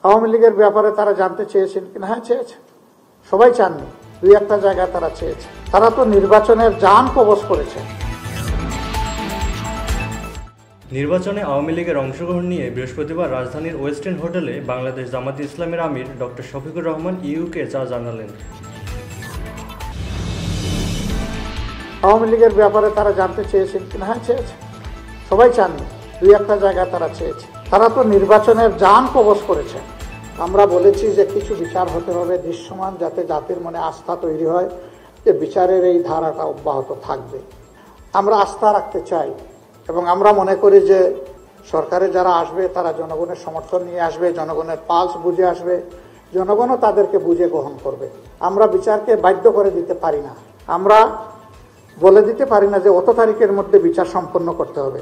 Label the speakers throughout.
Speaker 1: আওয়ামী লীগের ব্যাপারে তারা জানতে চেয়েছেন কিনা? হ্যাঁ, চেয়েছে। সবাই চাননি, দুই একটা জায়গায় তারা চেয়েছে। তারা তো নির্বাচনের জান কবজ করেছে।
Speaker 2: নির্বাচনে আওয়ামী লীগের অংশগ্রহণ নিয়ে বৃহস্পতিবার রাজধানীর ওয়েস্ট এন্ড হোটেলে বাংলাদেশ জামায়াতে ইসলামীর আমির ডক্টর শফিকুর রহমান ইউকে যা জানালেন।
Speaker 1: আওয়ামী লীগের ব্যাপারে তারা জানতে চেয়েছেন কিনা? হ্যাঁ, চেয়েছে। সবাই চাননি, দুই একটা জায়গায় তারা চেয়েছে। তারা তো নির্বাচনের জান কবজ করেছে। আমরা বলেছি যে কিছু বিচার হতে হবে দৃশ্যমান, যাতে জাতির মনে আস্থা তৈরি হয় যে বিচারের এই ধারাটা অব্যাহত থাকবে। আমরা আস্থা রাখতে চাই এবং আমরা মনে করি যে সরকারে যারা আসবে তারা জনগণের সমর্থন নিয়ে আসবে, জনগণের পালস বুঝে আসবে, জনগণও তাদেরকে বুঝে গ্রহণ করবে। আমরা বিচারকে বাধ্য করে দিতে পারি না, আমরা বলে দিতে পারি না যে অত তারিখের মধ্যে বিচার সম্পন্ন করতে হবে।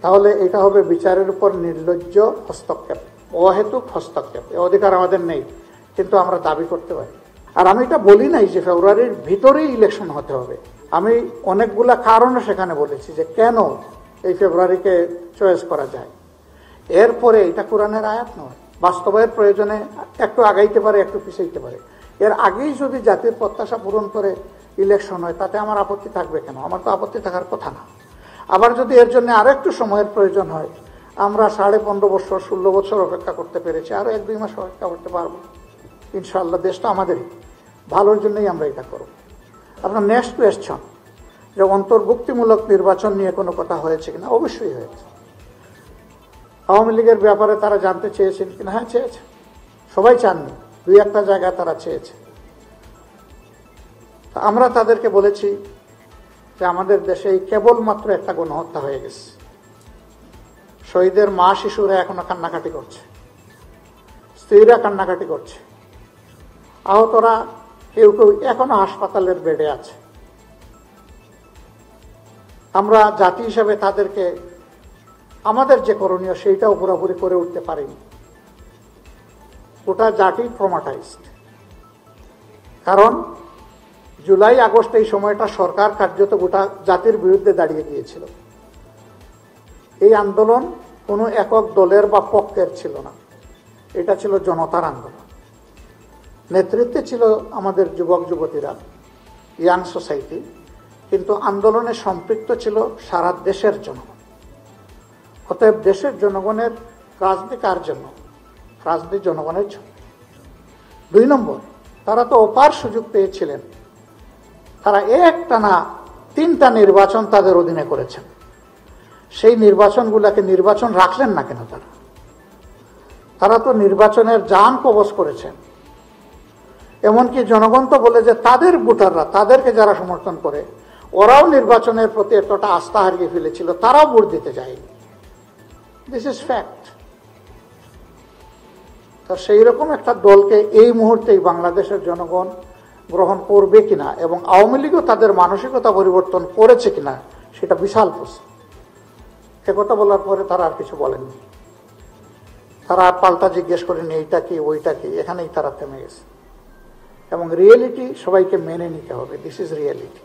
Speaker 1: তাহলে এটা হবে বিচারের উপর নির্লজ্জ হস্তক্ষেপ, অহেতুক হস্তক্ষেপ। এ অধিকার আমাদের নেই, কিন্তু আমরা দাবি করতে পারি। আর আমি এটা বলি নাই যে ফেব্রুয়ারির ভিতরেই ইলেকশন হতে হবে। আমি অনেকগুলা কারণে সেখানে বলেছি যে কেন এই ফেব্রুয়ারিকে চয়েস করা যায়। এরপরে এটা কোরআনের আয়াত নয়, বাস্তবের প্রয়োজনে একটু আগাইতে পারে, একটু পিছাইতে পারে। এর আগেই যদি জাতির প্রত্যাশা পূরণ করে ইলেকশন হয়, তাতে আমার আপত্তি থাকবে কেন? আমার তো আপত্তি থাকার কথা না। আবার যদি এর জন্য আরো একটু সময়ের প্রয়োজন হয়, আমরা 15.5 বছর 16 বছর অপেক্ষা করতে পেরেছি, আরো 1-2 মাস অপেক্ষা করতে পারবো ইনশাআল্লাহ। দেশটা আমাদেরই, ভালোর জন্যই আমরা এটা করব। আপনার নেক্সট কোয়েশ্চন যে অন্তর্ভুক্তিমূলক নির্বাচন নিয়ে কোনো কথা হয়েছে কিনা? অবশ্যই হয়েছে। আওয়ামী লীগের ব্যাপারে তারা জানতে চেয়েছেন কিনা? হ্যাঁ, চেয়েছে। সবাই চাননি, দুই একটা জায়গায় তারা চেয়েছে। আমরা তাদেরকে বলেছি যে আমাদের দেশে কেবলমাত্র একটা গণহত্যা হয়ে গেছে, শহীদের মা শিশুরা এখনো কান্নাকাটি করছে, স্ত্রীরা কান্নাকাটি করছে, আহতরা কেউ কেউ এখনো হাসপাতালের বেডে আছে। আমরা জাতি হিসেবে তাদেরকে আমাদের যে করণীয় সেইটাও পুরোপুরি করে উঠতে পারিনি। গোটা জাতি ট্রমাটাইজড। কারণ জুলাই আগস্ট এই সময়টা সরকার কার্যত গোটা জাতির বিরুদ্ধে দাঁড়িয়ে গিয়েছিল। এই আন্দোলন কোনো একক দলের বা পক্ষের ছিল না, এটা ছিল জনতার আন্দোলন। নেতৃত্বে ছিল আমাদের যুবক যুবতীরা, ইয়াং সোসাইটি, কিন্তু আন্দোলনে সম্পৃক্ত ছিল সারা দেশের জনগণ। অতএব দেশের জনগণের রাজনীতি কার জন্য? রাজনীতি জনগণের জন্য। 2 নম্বর, তারা তো অপার সুযোগ পেয়েছিলেন। তারা একটানা 3টা নির্বাচন তাদের অধীনে করেছেন। সেই নির্বাচনগুলোকে নির্বাচন রাখলেন না কেন? তারা তো নির্বাচনের জান কবজ করেছেন। এমনকি জনগণ তো বলে যে তাদের ভোটাররা, তাদেরকে যারা সমর্থন করে, ওরাও নির্বাচনের প্রতি এতটা আস্থা হারিয়ে ফেলেছিল, তারাও ভোট দিতে যায়নি। This is fact. তো সেই রকম একটা দলকে এই মুহূর্তেই বাংলাদেশের জনগণ গ্রহণ করবে কিনা এবং আওয়ামী লীগও তাদের মানসিকতা পরিবর্তন করেছে কিনা সেটা বিশাল প্রশ্ন। একথা বলার পরে তারা আর কিছু বলেননি। তারা পাল্টা জিজ্ঞেস করেনি এইটা কি ওইটা কি, এখানেই তারা থেমে গেছে। এবং রিয়েলিটি সবাইকে মেনে নিতে হবে। This is reality.